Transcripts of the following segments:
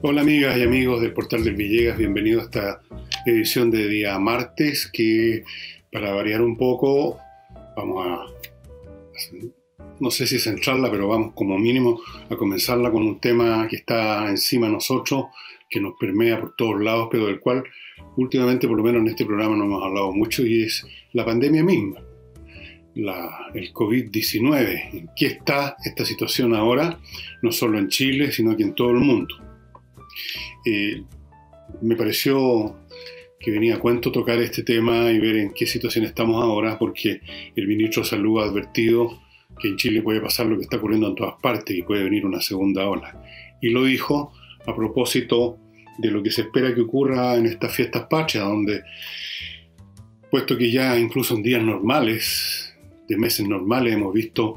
Hola amigas y amigos del Portal del Villegas, bienvenidos a esta edición de día martes que, para variar un poco, vamos a, no sé si centrarla, pero vamos como mínimo a comenzarla con un tema que está encima de nosotros, que nos permea por todos lados, pero del cual últimamente, por lo menos en este programa, no hemos hablado mucho, y es la pandemia misma, el COVID-19. ¿En qué está esta situación ahora? No solo en Chile, sino que en todo el mundo. Me pareció que venía a cuento tocar este tema y ver en qué situación estamos ahora, porque el ministro de Salud ha advertido que en Chile puede pasar lo que está ocurriendo en todas partes y puede venir una segunda ola. Y lo dijo a propósito de lo que se espera que ocurra en estas fiestas patrias, donde, puesto que ya incluso en días normales, de meses normales, hemos visto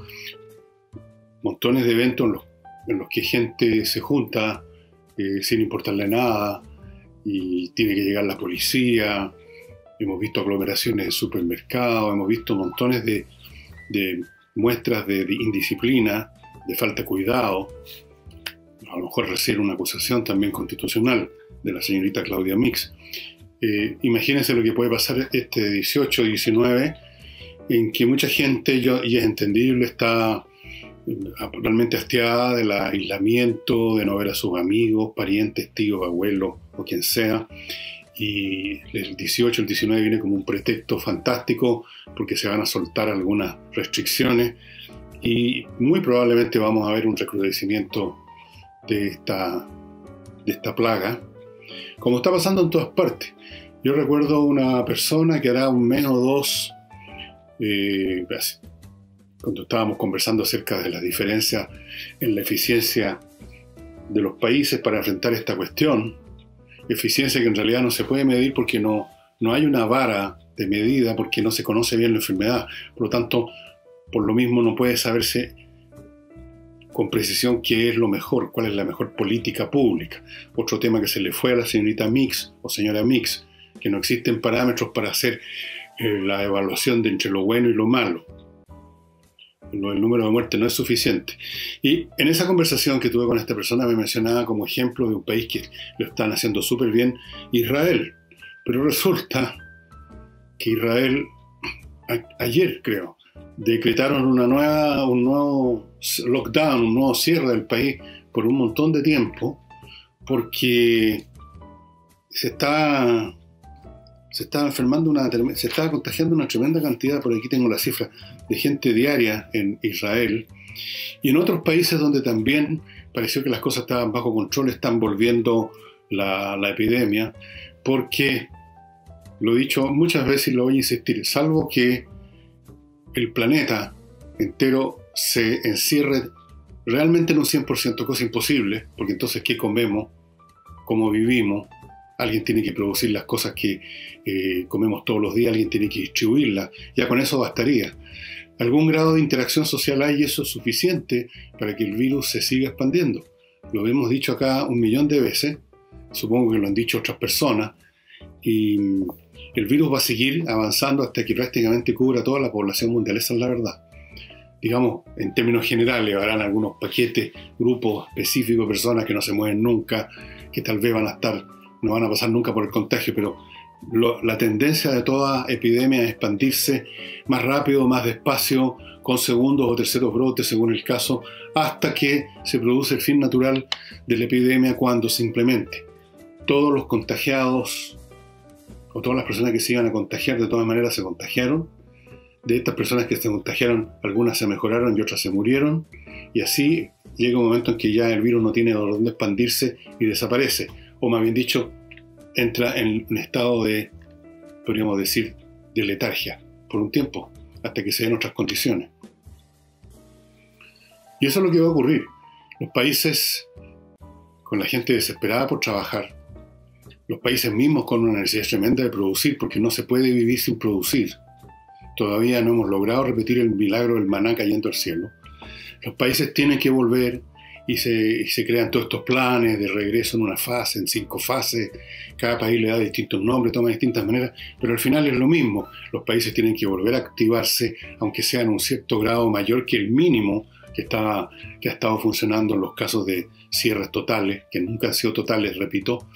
montones de eventos en los que gente se junta sin importarle nada, y tiene que llegar la policía. Hemos visto aglomeraciones en supermercados, hemos visto montones de muestras de indisciplina, de falta de cuidado. A lo mejor recibe una acusación también constitucional de la señorita Claudia Mix. Imagínense lo que puede pasar este 18, 19, en que mucha gente, y es entendible, está realmente hastiada del aislamiento, de no ver a sus amigos, parientes, tíos, abuelos o quien sea. Y el 18, el 19 viene como un pretexto fantástico porque se van a soltar algunas restricciones y muy probablemente vamos a ver un recrudecimiento de esta plaga, como está pasando en todas partes. Yo recuerdo una persona que hará un mes o dos, cuando estábamos conversando acerca de las diferencias en la eficiencia de los países para enfrentar esta cuestión, eficiencia que en realidad no se puede medir porque no hay una vara de medida, porque no se conoce bien la enfermedad. Por lo tanto, por lo mismo no puede saberse con precisión qué es lo mejor, cuál es la mejor política pública. Otro tema que se le fue a la señorita Mix o señora Mix, que no existen parámetros para hacer la evaluación de entre lo bueno y lo malo. El número de muertes no es suficiente. Y en esa conversación que tuve con esta persona me mencionaba como ejemplo de un país que lo están haciendo súper bien, Israel. Pero resulta que Israel, ayer creo, decretaron un nuevo lockdown, un nuevo cierre del país por un montón de tiempo, porque se está contagiando una tremenda cantidad, por aquí tengo la cifra, de gente diaria en Israel, y en otros países donde también pareció que las cosas estaban bajo control, están volviendo la epidemia, porque, lo he dicho muchas veces y lo voy a insistir, salvo que el planeta entero se encierre realmente en un 100%, cosa imposible, porque entonces ¿qué comemos? ¿Cómo vivimos? Alguien tiene que producir las cosas que comemos todos los días, alguien tiene que distribuirlas. Ya con eso bastaría. Algún grado de interacción social hay y eso es suficiente para que el virus se siga expandiendo. Lo hemos dicho acá 1.000.000 de veces, supongo que lo han dicho otras personas, y el virus va a seguir avanzando hasta que prácticamente cubra toda la población mundial. Esa es la verdad. Digamos, en términos generales, habrán algunos paquetes, grupos específicos, personas que no se mueven nunca, que tal vez no van a pasar nunca por el contagio, pero la tendencia de toda epidemia es expandirse más rápido, más despacio, con segundos o terceros brotes según el caso, hasta que se produce el fin natural de la epidemia, cuando simplemente todos los contagiados o todas las personas que se iban a contagiar de todas maneras se contagiaron. De estas personas que se contagiaron, algunas se mejoraron y otras se murieron, y así llega un momento en que ya el virus no tiene dónde expandirse y desaparece, o más bien dicho, entra en un estado de, podríamos decir, de letargia por un tiempo, hasta que se den otras condiciones. Y eso es lo que va a ocurrir. Los países con la gente desesperada por trabajar, los países mismos con una necesidad tremenda de producir, porque no se puede vivir sin producir. Todavía no hemos logrado repetir el milagro del maná cayendo al cielo. Los países tienen que volver y se crean todos estos planes de regreso en una fase, en 5 fases. Cada país le da distintos nombres, toma distintas maneras, pero al final es lo mismo. Los países tienen que volver a activarse, aunque sea en un cierto grado mayor que el mínimo que ha estado funcionando en los casos de cierres totales, que nunca han sido totales, repito.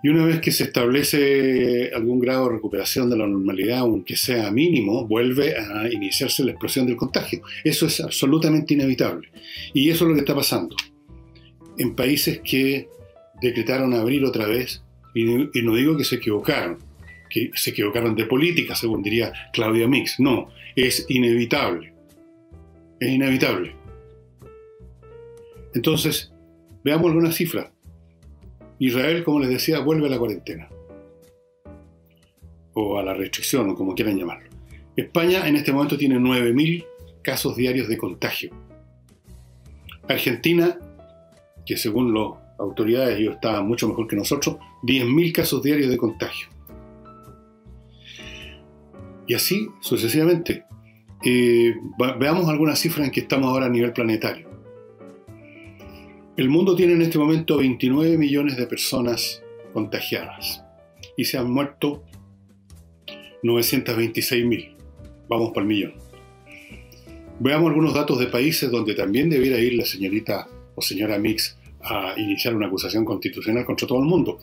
Y una vez que se establece algún grado de recuperación de la normalidad, aunque sea mínimo, vuelve a iniciarse la explosión del contagio. Eso es absolutamente inevitable. Y eso es lo que está pasando en países que decretaron abrir otra vez, y no digo que se equivocaron de política, según diría Claudia Mix. No, es inevitable. Es inevitable. Entonces, veamos algunas cifras. Israel, como les decía, vuelve a la cuarentena. O a la restricción, o como quieran llamarlo. España en este momento tiene 9.000 casos diarios de contagio. Argentina, que según las autoridades ellos estaban mucho mejor que nosotros, 10.000 casos diarios de contagio. Y así sucesivamente. Veamos algunas cifras en que estamos ahora a nivel planetario. El mundo tiene en este momento 29 millones de personas contagiadas y se han muerto 926.000. Vamos por el millón. Veamos algunos datos de países donde también debiera ir la señorita o señora Mix a iniciar una acusación constitucional contra todo el mundo.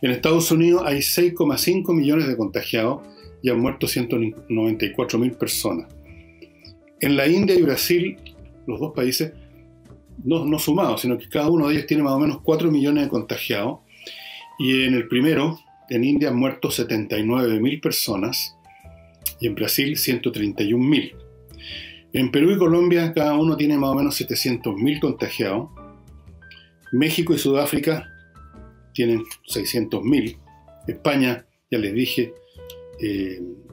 En Estados Unidos hay 6,5 millones de contagiados y han muerto 194.000 personas. En la India y Brasil, los dos países, no sumados, sino que cada uno de ellos tiene más o menos 4 millones de contagiados. Y en el primero, en India, han muerto 79.000 personas y en Brasil 131.000. En Perú y Colombia, cada uno tiene más o menos 700.000 contagiados. México y Sudáfrica tienen 600.000. España, ya les dije,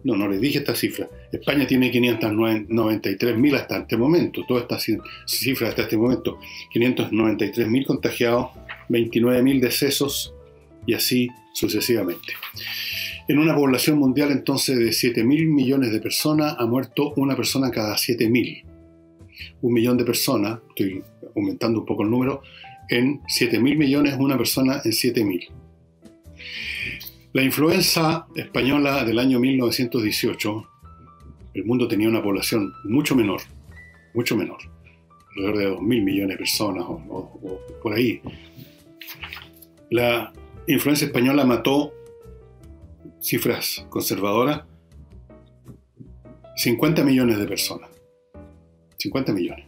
no les dije esta cifra. España tiene 593.000 hasta este momento. Todas estas cifras hasta este momento. 593.000 contagiados, 29.000 decesos y así sucesivamente. En una población mundial entonces de 7.000 millones de personas, ha muerto una persona cada 7.000. 1 millón de personas, estoy aumentando un poco el número, en 7.000 millones, una persona en 7.000. La influenza española del año 1918, el mundo tenía una población mucho menor, alrededor de 2.000 millones de personas o por ahí. La influenza española mató, cifras conservadoras, 50 millones de personas. 50 millones.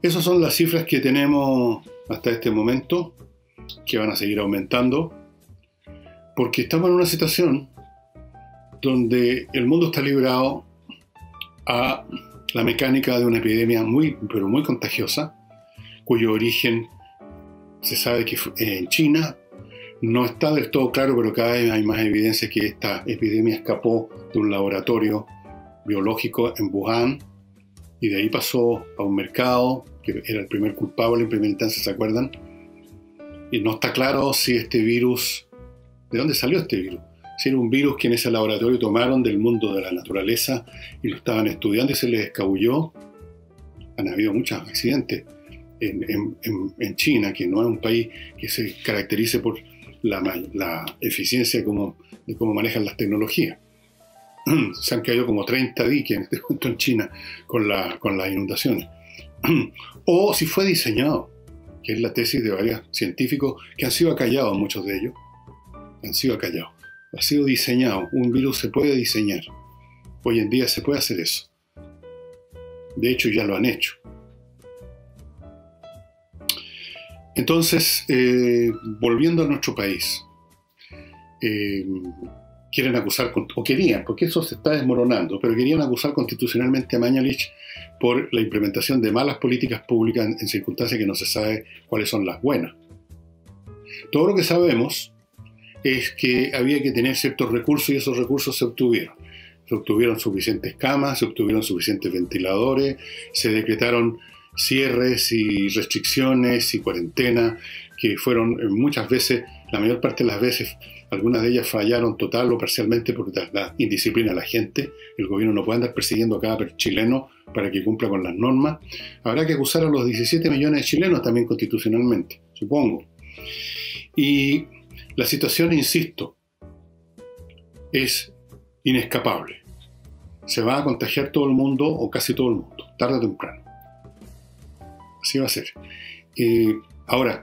Esas son las cifras que tenemos hasta este momento, que van a seguir aumentando, porque estamos en una situación donde el mundo está librado a la mecánica de una epidemia pero muy contagiosa, cuyo origen se sabe que en China. No está del todo claro, pero cada vez hay más evidencia que esta epidemia escapó de un laboratorio biológico en Wuhan y de ahí pasó a un mercado que era el primer culpable en primera instancia, ¿se acuerdan? Y no está claro si este virus, ¿de dónde salió este virus? Si era un virus que en ese laboratorio tomaron del mundo de la naturaleza y lo estaban estudiando y se les escabulló. Han habido muchos accidentes en China, que no es un país que se caracterice por la eficiencia de cómo manejan las tecnologías. Se han caído como 30 diques en este momento en China con las inundaciones. O si fue diseñado, que es la tesis de varios científicos que han sido acallados, muchos de ellos. Han sido acallados. Ha sido diseñado. Un virus se puede diseñar. Hoy en día se puede hacer eso. De hecho, ya lo han hecho. Entonces, volviendo a nuestro país, quieren acusar, o querían, porque eso se está desmoronando, pero querían acusar constitucionalmente a Mañalich por la implementación de malas políticas públicas en circunstancias que no se sabe cuáles son las buenas. Todo lo que sabemos es que había que tener ciertos recursos y esos recursos se obtuvieron. Se obtuvieron suficientes camas, se obtuvieron suficientes ventiladores, se decretaron cierres y restricciones y cuarentena que fueron muchas veces, la mayor parte de las veces, algunas de ellas fallaron total o parcialmente por la indisciplina de la gente. El gobierno no puede andar persiguiendo a cada chileno para que cumpla con las normas. Habrá que acusar a los 17 millones de chilenos también constitucionalmente, supongo. Y la situación, insisto, es inescapable. se va a contagiar todo el mundo o casi todo el mundo, tarde o temprano. Así va a ser. Ahora,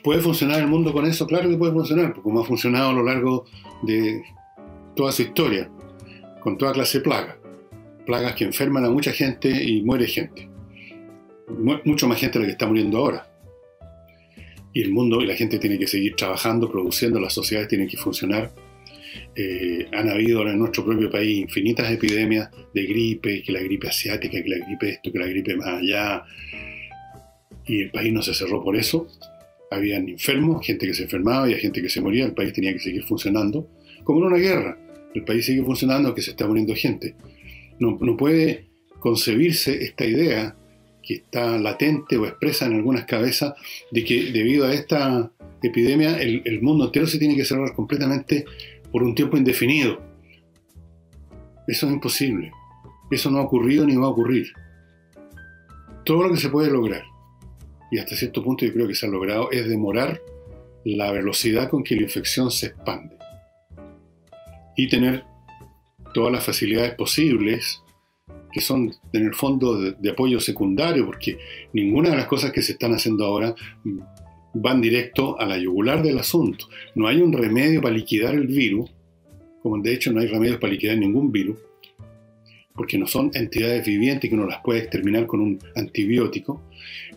¿puede funcionar el mundo con eso? Claro que puede funcionar, porque como ha funcionado a lo largo de toda su historia, con toda clase de plagas. Plagas que enferman a mucha gente y muere gente. Mucho más gente de la que está muriendo ahora. Y el mundo y la gente tiene que seguir trabajando, produciendo, las sociedades tienen que funcionar. Han habido en nuestro propio país infinitas epidemias de gripe, que la gripe asiática, que la gripe esto, que la gripe más allá. Y el país no se cerró por eso. Habían enfermos, gente que se enfermaba y gente que se moría. El país tenía que seguir funcionando. Como en una guerra. El país sigue funcionando, que se está muriendo gente. No puede concebirse esta idea que está latente o expresa en algunas cabezas de que debido a esta epidemia el mundo entero se tiene que cerrar completamente por un tiempo indefinido. Eso es imposible. Eso no ha ocurrido ni va a ocurrir. Todo lo que se puede lograr, y hasta cierto punto yo creo que se ha logrado, es demorar la velocidad con que la infección se expande y tener todas las facilidades posibles que son en el fondo de apoyo secundario, porque ninguna de las cosas que se están haciendo ahora van directo a la yugular del asunto. No hay un remedio para liquidar el virus, como de hecho no hay remedios para liquidar ningún virus, porque no son entidades vivientes que uno las puede exterminar con un antibiótico,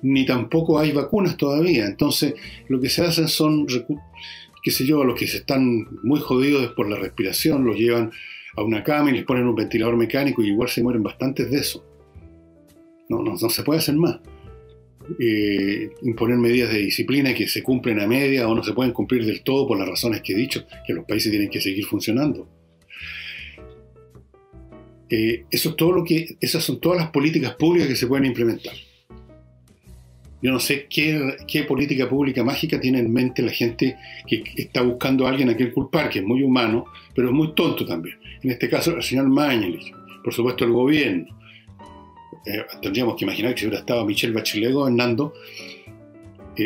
ni tampoco hay vacunas todavía. Entonces lo que se hacen son, qué sé yo, los que se están muy jodidos por la respiración, los llevan a una cama y les ponen un ventilador mecánico y igual se mueren bastantes de eso. No se puede hacer más. Imponer medidas de disciplina que se cumplen a media o no se pueden cumplir del todo por las razones que he dicho, que los países tienen que seguir funcionando. Eso es todo esas son todas las políticas públicas que se pueden implementar. Yo no sé qué política pública mágica tiene en mente la gente que está buscando a alguien a quien culpar, que es muy humano, pero es muy tonto también. En este caso, el señor Mañalich, por supuesto el gobierno. Tendríamos que imaginar que si hubiera estado Michelle Bachelet gobernando,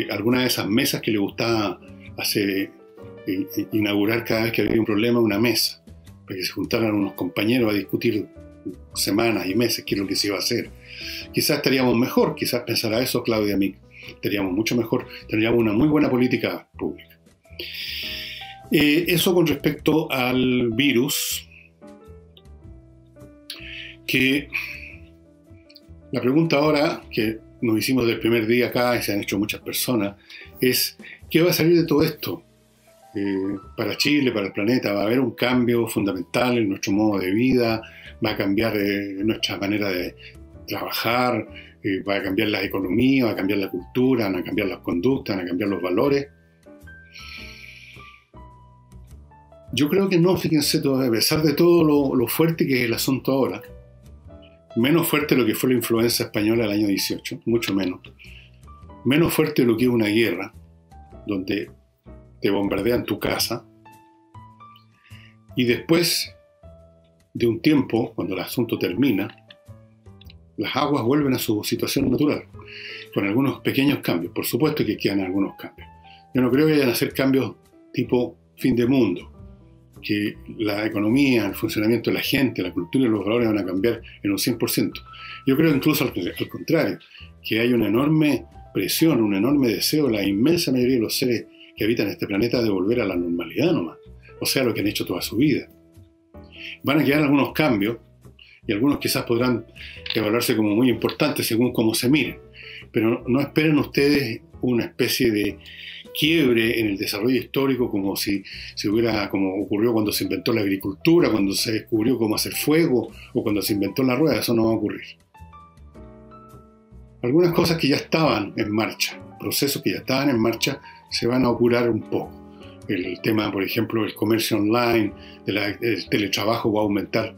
alguna de esas mesas que le gustaba inaugurar cada vez que había un problema, una mesa, para que se juntaran unos compañeros a discutir semanas y meses qué es lo que se iba a hacer. Quizás estaríamos mejor, quizás pensará eso Claudia Mick, estaríamos mucho mejor, tendríamos una muy buena política pública. Eso con respecto al virus, que la pregunta ahora que nos hicimos del primer día acá y se han hecho muchas personas es ¿qué va a salir de todo esto? Para Chile, para el planeta, va a haber un cambio fundamental en nuestro modo de vida, va a cambiar nuestra manera de trabajar, va a cambiar la economía, va a cambiar la cultura, van a cambiar las conductas, van a cambiar los valores. Yo creo que no, fíjense, a pesar de todo lo fuerte que es el asunto ahora, menos fuerte de lo que fue la influenza española del año 18, mucho menos fuerte de lo que es una guerra, donde te bombardean tu casa, y después de un tiempo, cuando el asunto termina, las aguas vuelven a su situación natural, con algunos pequeños cambios. Por supuesto que quedan algunos cambios. Yo no creo que vayan a hacer cambios tipo fin de mundo, que la economía, el funcionamiento de la gente, la cultura y los valores van a cambiar en un 100%. Yo creo incluso al contrario, que hay una enorme presión, un enorme deseo, la inmensa mayoría de los seres que habitan este planeta de volver a la normalidad nomás, o sea, lo que han hecho toda su vida. Van a quedar algunos cambios, y algunos quizás podrán evaluarse como muy importantes según cómo se miren, pero no esperen ustedes una especie de quiebre en el desarrollo histórico como ocurrió cuando se inventó la agricultura, cuando se descubrió cómo hacer fuego, o cuando se inventó la rueda. Eso no va a ocurrir. Algunas cosas que ya estaban en marcha, procesos que ya estaban en marcha, se van a apurar un poco. El tema, por ejemplo, del comercio online, del teletrabajo va a aumentar,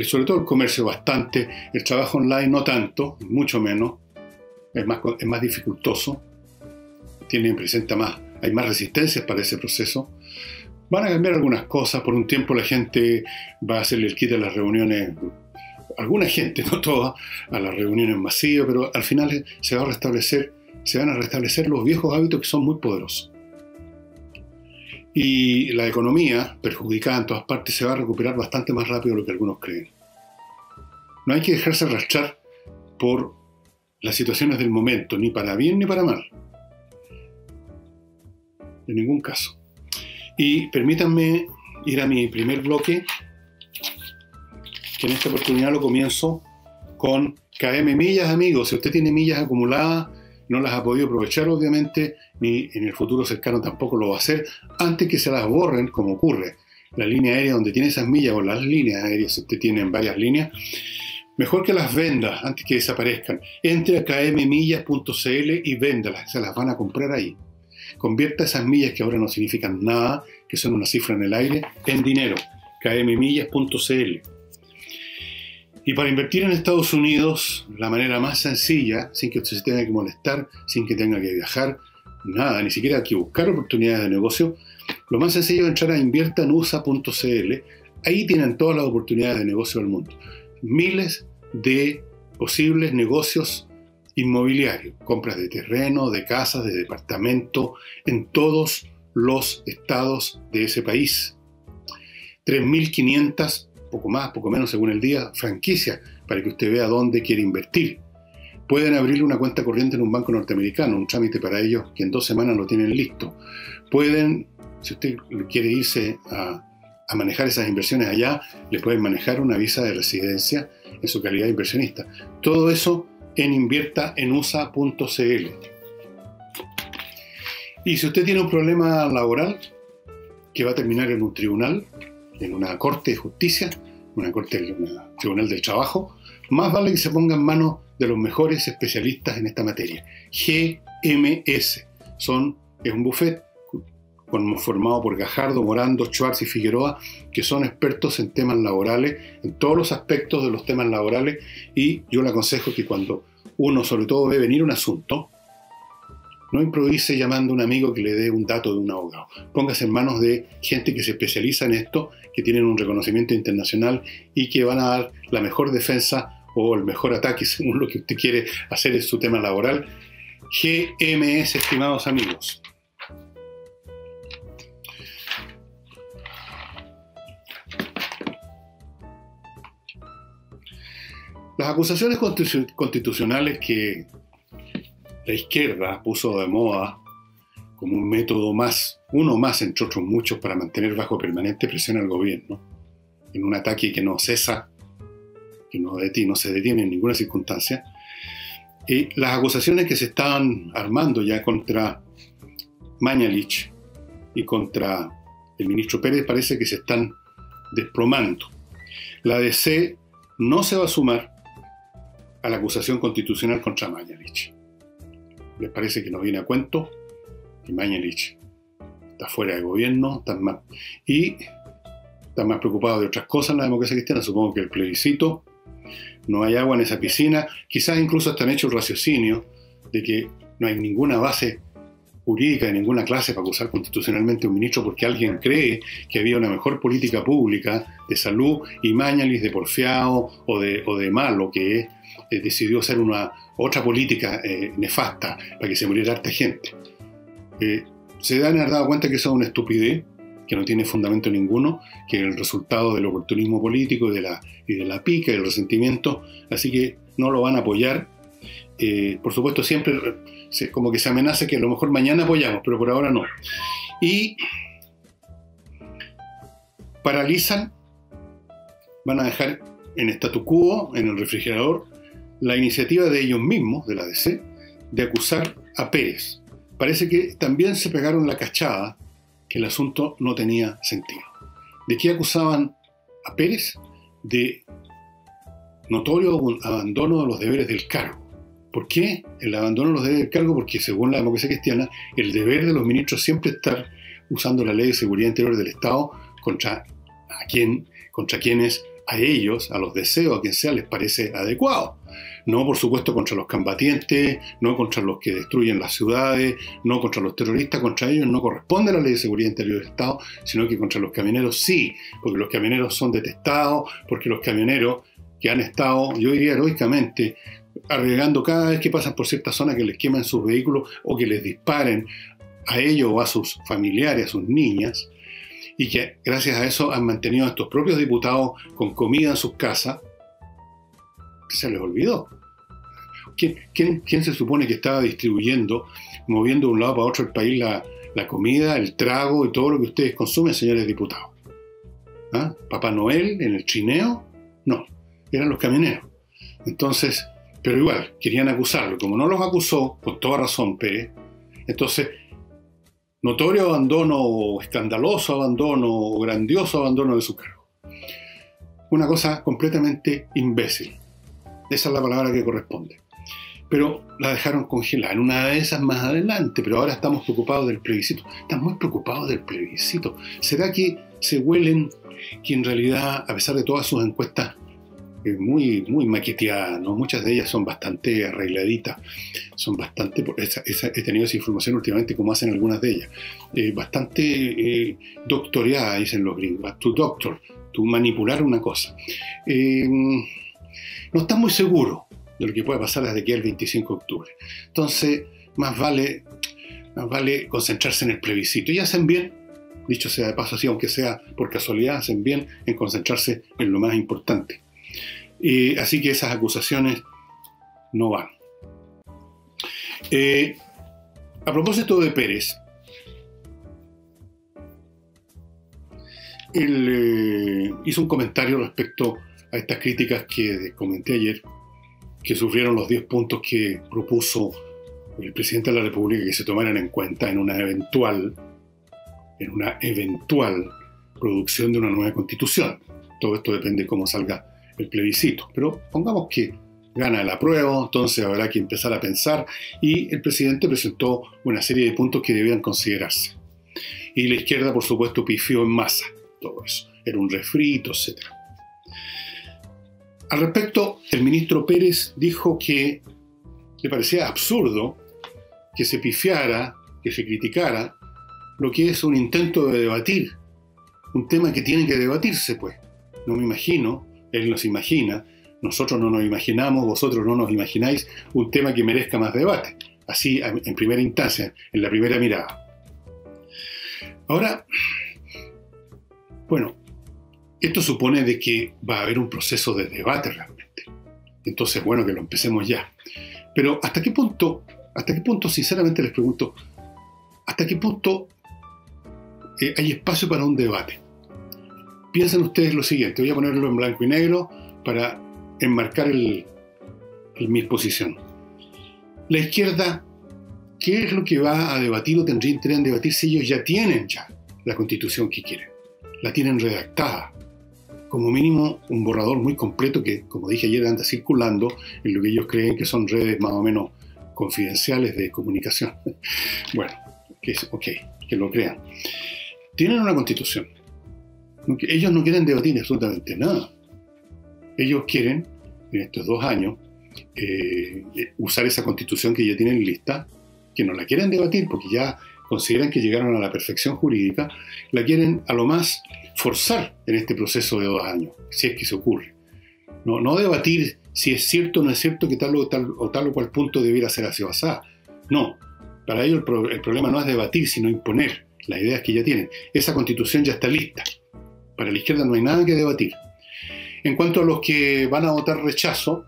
sobre todo el comercio bastante, el trabajo online no tanto, mucho menos, es más dificultoso, hay más resistencias para ese proceso. Van a cambiar algunas cosas, por un tiempo la gente va a hacerle el quite a las reuniones, alguna gente, no toda, a las reuniones masivas, pero al final se van a restablecer los viejos hábitos que son muy poderosos. Y la economía, perjudicada en todas partes, se va a recuperar bastante más rápido de lo que algunos creen. No hay que dejarse arrastrar por las situaciones del momento, ni para bien ni para mal. En ningún caso. Y permítanme ir a mi primer bloque, que en esta oportunidad lo comienzo con KM Millas, amigos. Si usted tiene millas acumuladas, no las ha podido aprovechar, obviamente, ni en el futuro cercano tampoco lo va a hacer, antes que se las borren, como ocurre. La línea aérea donde tiene esas millas, o las líneas aéreas, si usted tiene varias líneas, mejor que las venda antes que desaparezcan. Entre a kmmillas.cl y véndalas, se las van a comprar ahí. Convierta esas millas que ahora no significan nada, que son una cifra en el aire, en dinero. kmmillas.cl. Y para invertir en Estados Unidos, la manera más sencilla, sin que usted se tenga que molestar, sin que tenga que viajar, nada, ni siquiera que buscar oportunidades de negocio, lo más sencillo es entrar a inviertanusa.cl. Ahí tienen todas las oportunidades de negocio del mundo. Miles de posibles negocios inmobiliarios, compras de terreno, de casas, de departamento, en todos los estados de ese país. 3.500, poco más, poco menos según el día, franquicias para que usted vea dónde quiere invertir. Pueden abrirle una cuenta corriente en un banco norteamericano, un trámite para ellos que en 2 semanas lo tienen listo. Pueden, si usted quiere irse a manejar esas inversiones allá, le pueden manejar una visa de residencia en su calidad de inversionista. Todo eso en inviertaenusa.cl. Y si usted tiene un problema laboral que va a terminar en un tribunal, en una corte de justicia, un tribunal del trabajo, más vale que se ponga en manos de los mejores especialistas en esta materia. GMS es un buffet formado por Gajardo, Morando, Schwartz y Figueroa, que son expertos en temas laborales, en todos los aspectos de los temas laborales, y yo le aconsejo que cuando uno sobre todo ve venir un asunto, no improvise llamando a un amigo que le dé un dato de un abogado. Póngase en manos de gente que se especializa en esto, que tienen un reconocimiento internacional y que van a dar la mejor defensa o el mejor ataque según lo que usted quiere hacer en su tema laboral. GMS, estimados amigos. Las acusaciones constitucionales que la izquierda puso de moda como un método más, uno más entre otros muchos, para mantener bajo permanente presión al gobierno, en un ataque que no cesa, que no se detiene en ninguna circunstancia. Y las acusaciones que se estaban armando ya contra Mañalich y contra el ministro Pérez parece que se están desplomando. La DC no se va a sumar a la acusación constitucional contra Mañalich. Les parece que no viene a cuento, que Mañalich está fuera de gobierno, están más preocupados de otras cosas en la democracia cristiana, supongo que el plebiscito, no hay agua en esa piscina, quizás incluso hasta han hecho el raciocinio de que no hay ninguna base jurídica de ninguna clase para acusar constitucionalmente a un ministro porque alguien cree que había una mejor política pública de salud y Mañalich de porfiado o de malo que decidió hacer otra política nefasta para que se muriera harta gente. Se han dado cuenta que eso es una estupidez, que no tiene fundamento ninguno, que es el resultado del oportunismo político y de la pica y del resentimiento, así que no lo van a apoyar. Por supuesto, siempre como que se amenaza que a lo mejor mañana apoyamos, pero por ahora no. Y paralizan, van a dejar en statu quo, en el refrigerador, la iniciativa de ellos mismos, de la DC, de acusar a Pérez. Parece que también se pegaron la cachada que el asunto no tenía sentido. ¿De qué acusaban a Pérez? De notorio abandono de los deberes del cargo. ¿Por qué el abandono de los deberes del cargo? Porque según la democracia cristiana, el deber de los ministros siempre es estar usando la ley de seguridad interior del Estado contra quienes a ellos, a los deseos, a quien sea, les parece adecuado. No, por supuesto, contra los combatientes, no contra los que destruyen las ciudades, no contra los terroristas, contra ellos no corresponde la ley de seguridad interior del Estado, sino que contra los camioneros sí, porque los camioneros son detestados, porque los camioneros que han estado, yo diría heroicamente, arriesgando cada vez que pasan por cierta zona que les queman sus vehículos o que les disparen a ellos o a sus familiares, a sus niñas, y que gracias a eso han mantenido a estos propios diputados con comida en sus casas, Se les olvidó. ¿Quién se supone que estaba distribuyendo, moviendo de un lado para otro el país la comida, el trago y todo lo que ustedes consumen, señores diputados? ¿Ah? ¿Papá Noel en el trineo? No, eran los camioneros. Entonces, pero igual, querían acusarlo. Como no los acusó, con toda razón Pérez, entonces, notorio abandono, escandaloso abandono, grandioso abandono de su cargo. Una cosa completamente imbécil. Esa es la palabra que corresponde. Pero la dejaron congelada. En una de esas más adelante, pero ahora estamos preocupados del plebiscito. Están muy preocupados del plebiscito. ¿Será que se huelen que en realidad, a pesar de todas sus encuestas muy maqueteadas, ¿no? Muchas de ellas son bastante arregladitas, son bastante, he tenido esa información últimamente como hacen algunas de ellas, bastante doctoreadas, dicen los gringos, to doctor, to manipular una cosa. No están muy seguros de lo que puede pasar desde aquí al 25 de octubre. Entonces, más vale concentrarse en el plebiscito. Y hacen bien, dicho sea de paso así, aunque sea por casualidad, hacen bien en concentrarse en lo más importante. Así que esas acusaciones no van. A propósito de Pérez, él hizo un comentario respecto a estas críticas que comenté ayer, que sufrieron los 10 puntos que propuso el presidente de la República que se tomaran en cuenta en una eventual producción de una nueva constitución. Todo esto depende de cómo salga el plebiscito, pero pongamos que gana el apruebo, entonces habrá que empezar a pensar, y el presidente presentó una serie de puntos que debían considerarse. Y la izquierda, por supuesto, pifió en masa todo eso. Era un refrito, etc. Al respecto, el ministro Pérez dijo que le parecía absurdo que se pifiara, que se criticara lo que es un intento de debatir, un tema que tiene que debatirse, pues. No me imagino, él nos imagina, nosotros no nos imaginamos, vosotros no nos imagináis un tema que merezca más debate, así en primera instancia, en la primera mirada. Ahora, bueno, esto supone de que va a haber un proceso de debate realmente. Entonces, bueno, que lo empecemos ya. Pero ¿hasta qué punto, sinceramente les pregunto, hasta qué punto hay espacio para un debate? Piensen ustedes lo siguiente, voy a ponerlo en blanco y negro para enmarcar mi posición. La izquierda, ¿qué es lo que va a debatir o tendrían que debatir si ellos ya tienen la constitución que quieren? La tienen redactada. Como mínimo un borrador muy completo que, como dije ayer, anda circulando en lo que ellos creen que son redes más o menos confidenciales de comunicación. Bueno, que lo crean. Tienen una constitución. Ellos no quieren debatir absolutamente nada. Ellos quieren, en estos 2 años, usar esa constitución que ya tienen lista, que no la quieren debatir porque ya consideran que llegaron a la perfección jurídica, la quieren a lo más forzar en este proceso de 2 años, si es que se ocurre. No debatir si es cierto o no es cierto que tal o cual punto debiera ser así o así. No, para ellos el problema no es debatir, sino imponer las ideas que ya tienen. Esa constitución ya está lista. Para la izquierda no hay nada que debatir. En cuanto a los que van a votar rechazo,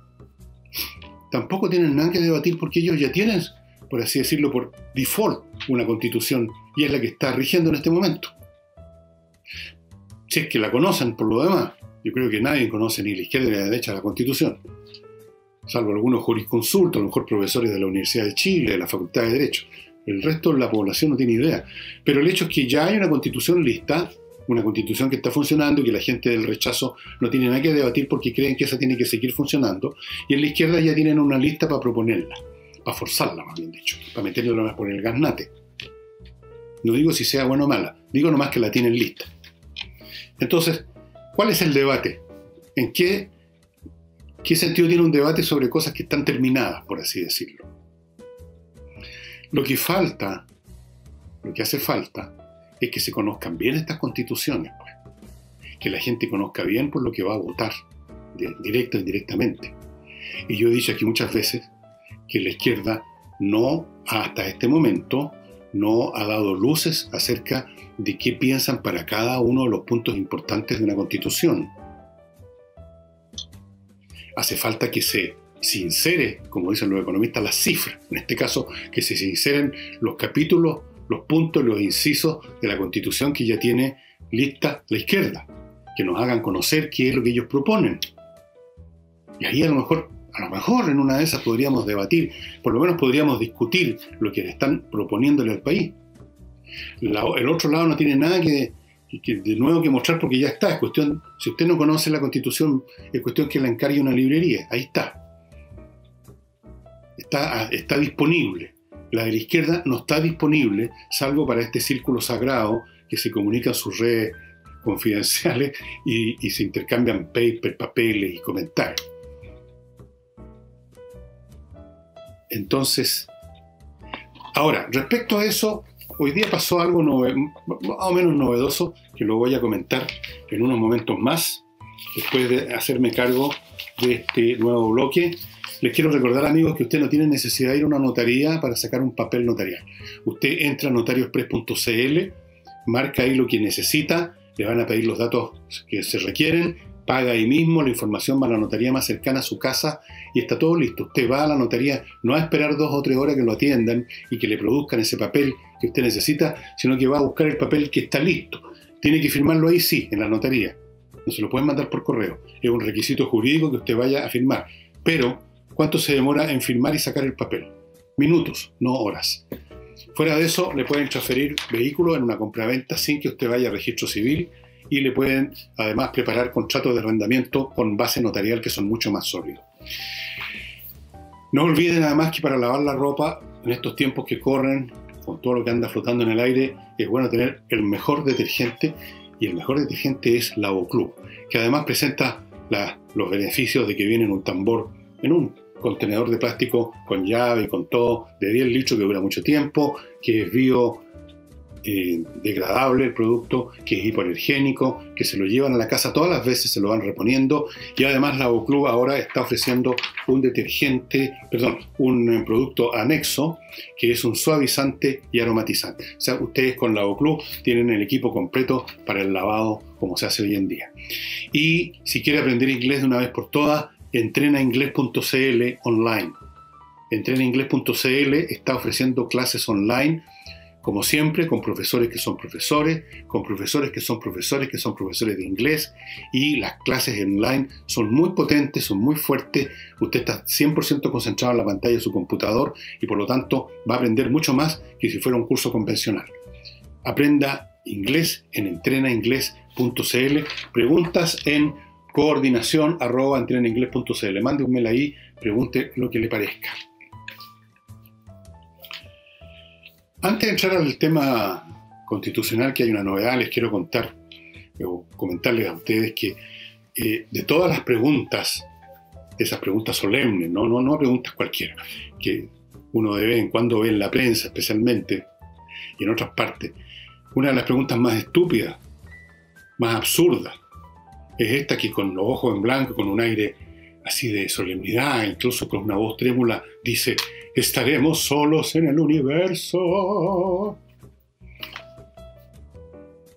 tampoco tienen nada que debatir porque ellos ya tienen, por así decirlo, por default, una constitución y es la que está rigiendo en este momento. Si es que la conocen por lo demás, yo creo que nadie conoce ni la izquierda ni la derecha la constitución, salvo algunos jurisconsultos, a lo mejor profesores de la Universidad de Chile, de la Facultad de Derecho. El resto de la población no tiene idea. Pero el hecho es que ya hay una constitución lista, una constitución que está funcionando y que la gente del rechazo no tiene nada que debatir porque creen que esa tiene que seguir funcionando, y en la izquierda ya tienen una lista para proponerla, para forzarla, más bien dicho, para meterla nomás por el gaznate. No digo si sea buena o mala, digo nomás que la tienen lista. Entonces, ¿cuál es el debate? ¿En qué sentido tiene un debate sobre cosas que están terminadas, por así decirlo? Lo que hace falta es que se conozcan bien estas constituciones, pues. Que la gente conozca bien por lo que va a votar, directa o indirectamente. Y yo he dicho aquí muchas veces que la izquierda hasta este momento, no ha dado luces acerca de qué piensan para cada uno de los puntos importantes de una constitución. hace falta que se insere, como dicen los economistas, las cifras. En este caso, que se inseren los capítulos, los puntos, los incisos de la Constitución que ya tiene lista la izquierda, que nos hagan conocer qué es lo que ellos proponen. Y ahí a lo mejor en una de esas podríamos debatir, por lo menos podríamos discutir lo que están proponiéndole al país. El otro lado no tiene nada que de nuevo que mostrar porque ya está. Es cuestión, si usted no conoce la Constitución, es cuestión que la encargue una librería. Ahí está. Está disponible. La de la izquierda no está disponible, salvo para este círculo sagrado que se comunica en sus redes confidenciales y se intercambian papeles y comentarios. Entonces, ahora, respecto a eso, hoy día pasó algo más o menos novedoso, que lo voy a comentar en unos momentos más, después de hacerme cargo de este nuevo bloque. Les quiero recordar, amigos, que usted no tiene necesidad de ir a una notaría para sacar un papel notarial. Usted entra a notarioexpress.cl, marca ahí lo que necesita, le van a pedir los datos que se requieren, paga ahí mismo, la información va a la notaría más cercana a su casa y está todo listo. Usted va a la notaría no a esperar 2 o 3 horas que lo atiendan y que le produzcan ese papel que usted necesita, sino que va a buscar el papel que está listo. Tiene que firmarlo ahí, sí, en la notaría. No se lo pueden mandar por correo. Es un requisito jurídico que usted vaya a firmar. Pero, ¿cuánto se demora en firmar y sacar el papel? Minutos, no horas. Fuera de eso, le pueden transferir vehículos en una compraventa sin que usted vaya a registro civil y le pueden además preparar contratos de arrendamiento con base notarial que son mucho más sólidos. No olviden además que para lavar la ropa en estos tiempos que corren, con todo lo que anda flotando en el aire, es bueno tener el mejor detergente, y el mejor detergente es Lavoclub, que además presenta los beneficios de que viene en un tambor, en un contenedor de plástico con llave y con todo, de 10 litros, que dura mucho tiempo, que es biodegradable el producto, que es hipoalergénico, que se lo llevan a la casa todas las veces, se lo van reponiendo, y además Lavoclub ahora está ofreciendo un producto anexo, que es un suavizante y aromatizante. O sea, ustedes con Lavoclub tienen el equipo completo para el lavado como se hace hoy en día. Y si quiere aprender inglés de una vez por todas, entrenainglés.cl online. Entrenainglés.cl está ofreciendo clases online, como siempre, con profesores que son profesores, con profesores que son profesores que son profesores de inglés, y las clases online son muy potentes, son muy fuertes. Usted está 100% concentrado en la pantalla de su computador y por lo tanto va a aprender mucho más que si fuera un curso convencional. Aprenda inglés en entrenainglés.cl. Preguntas en coordinación@entrenainglés.cl. Mande un mail ahí, pregunte lo que le parezca. Antes de entrar al tema constitucional, que hay una novedad, les quiero comentarles a ustedes que de todas las preguntas, esas preguntas solemnes, no preguntas cualquiera, que uno de vez en cuando ve en la prensa especialmente y en otras partes, una de las preguntas más estúpidas, más absurdas, es esta que con los ojos en blanco, con un aire así de solemnidad, incluso con una voz trémula, dice: ¿estaremos solos en el universo?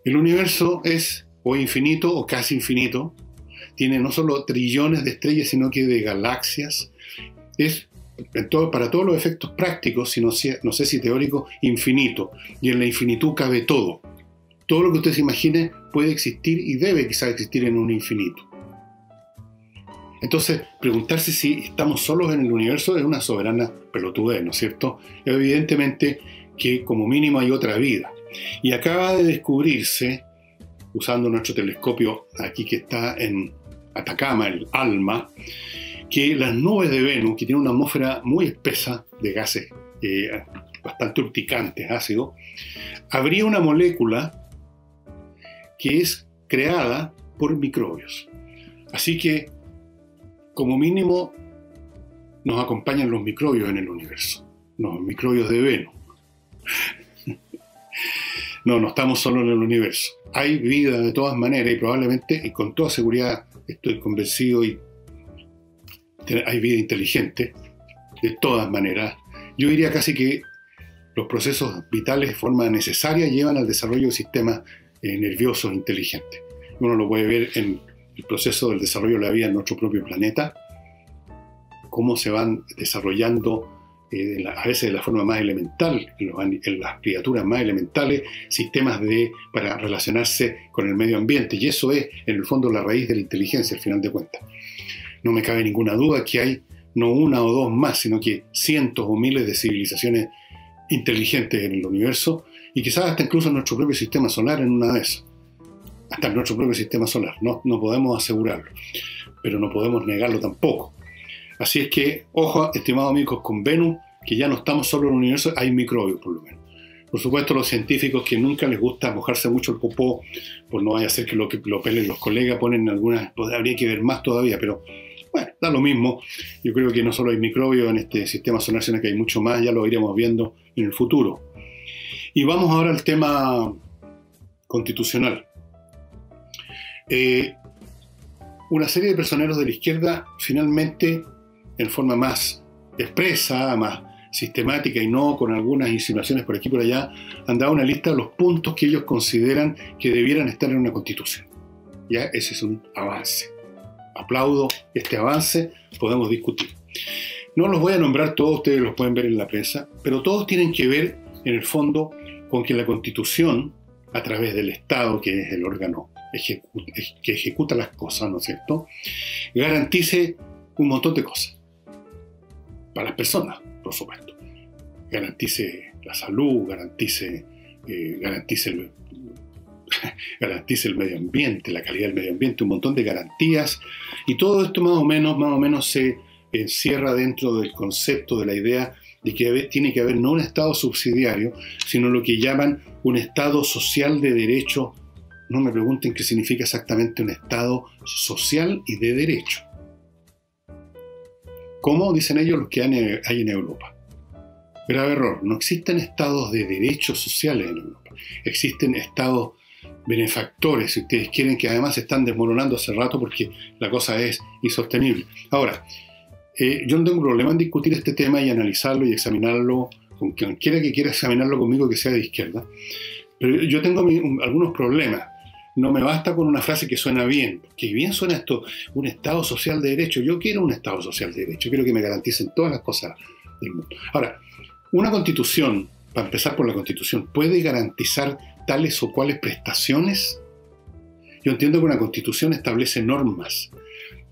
El universo es o infinito o casi infinito, tiene no solo trillones de estrellas, sino que de galaxias, es para todos los efectos prácticos, no sé si teóricos, infinito, y en la infinitud cabe todo. Todo lo que usted se imagine puede existir y debe quizás existir en un infinito. Entonces, preguntarse si estamos solos en el universo es una soberana pelotudez, ¿no es cierto? Evidentemente que como mínimo hay otra vida. Y acaba de descubrirse, usando nuestro telescopio aquí que está en Atacama, el ALMA, que las nubes de Venus, que tienen una atmósfera muy espesa de gases bastante urticantes, ácidos, habría una molécula que es creada por microbios. Así que, como mínimo, nos acompañan los microbios en el universo, los microbios de Venus. No estamos solo en el universo. Hay vida de todas maneras y probablemente, y con toda seguridad, estoy convencido, hay vida inteligente de todas maneras. Yo diría casi que los procesos vitales de forma necesaria llevan al desarrollo de sistemas nerviosos inteligentes. Uno lo puede ver en el proceso del desarrollo de la vida en nuestro propio planeta, cómo se van desarrollando a veces de la forma más elemental, en las criaturas más elementales, sistemas para relacionarse con el medio ambiente. Y eso es, en el fondo, la raíz de la inteligencia, al final de cuentas. No me cabe ninguna duda que hay no una o dos más, sino que cientos o miles de civilizaciones inteligentes en el universo, y quizás hasta incluso en nuestro propio sistema solar, en una de esas. Hasta en nuestro propio sistema solar. No podemos asegurarlo, pero no podemos negarlo tampoco. Así es que, ojo, estimados amigos, con Venus, que ya no estamos solo en el universo, hay microbios por lo menos. Por supuesto, los científicos que nunca les gusta mojarse mucho el popó, pues no vaya a ser que lo pelen los colegas, ponen algunas, pues habría que ver más todavía, pero bueno, da lo mismo. Yo creo que no solo hay microbios en este sistema solar, sino que hay mucho más, ya lo iremos viendo en el futuro. Y vamos ahora al tema constitucional. Una serie de personeros de la izquierda finalmente, en forma más expresa, más sistemática y no con algunas insinuaciones por aquí y por allá, han dado una lista de los puntos que ellos consideran que debieran estar en una constitución. Ya, ese es un avance. Aplaudo este avance, podemos discutir. No los voy a nombrar todos, ustedes los pueden ver en la prensa, pero todos tienen que ver, en el fondo, con que la Constitución, a través del Estado, que es el órgano que ejecuta las cosas, ¿no es cierto?, garantice un montón de cosas. Para las personas, por supuesto. Garantice la salud, garantice el medio ambiente, la calidad del medio ambiente, un montón de garantías, y todo esto más o menos se encierra dentro del concepto de la idea de que tiene que haber no un Estado subsidiario, sino lo que llaman un Estado social de derecho. No me pregunten qué significa exactamente un Estado social y de derecho. ¿Cómo? Dicen ellos los que hay en Europa. Grave error, no existen estados de derechos sociales en Europa. Existen estados benefactores, si ustedes quieren, que además se están desmoronando hace rato porque la cosa es insostenible. Ahora, yo no tengo problema en discutir este tema y analizarlo y examinarlo con quien quiera examinarlo conmigo que sea de izquierda, pero yo tengo algunos problemas. No me basta con una frase que suena bien, que bien suena esto, un Estado social de derecho. Yo quiero un Estado social de derecho, quiero que me garanticen todas las cosas del mundo. Ahora, una constitución, para empezar por la constitución, ¿puede garantizar tales o cuales prestaciones? Yo entiendo que una constitución establece normas,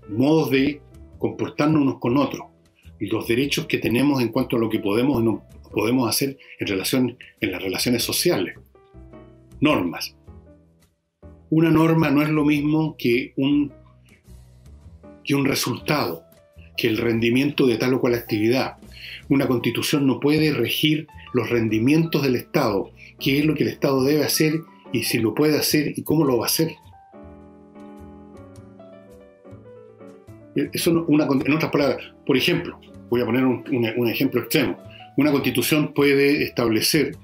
modos de comportarnos unos con otros, los derechos que tenemos en cuanto a lo que podemos o no podemos hacer en las relaciones sociales. Normas. Una norma no es lo mismo que un resultado, que el rendimiento de tal o cual actividad. Una constitución no puede regir los rendimientos del Estado, qué es lo que el Estado debe hacer y si lo puede hacer y cómo lo va a hacer. Eso en otras palabras, por ejemplo, voy a poner un ejemplo extremo. Una constitución puede establecer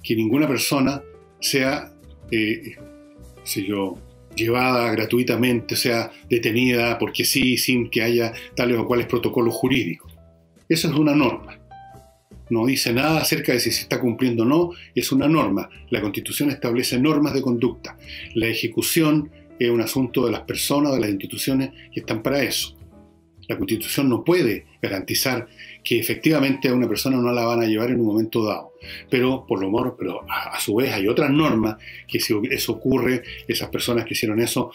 que ninguna persona sea llevada gratuitamente, sea detenida porque sí, sin que haya tales o cuales protocolos jurídicos. Eso es una norma. No dice nada acerca de si se está cumpliendo o no, es una norma. La Constitución establece normas de conducta. La ejecución es un asunto de las personas, de las instituciones que están para eso. La Constitución no puede garantizar que efectivamente a una persona no la van a llevar en un momento dado. Pero a su vez hay otras normas que si eso ocurre, esas personas que hicieron eso,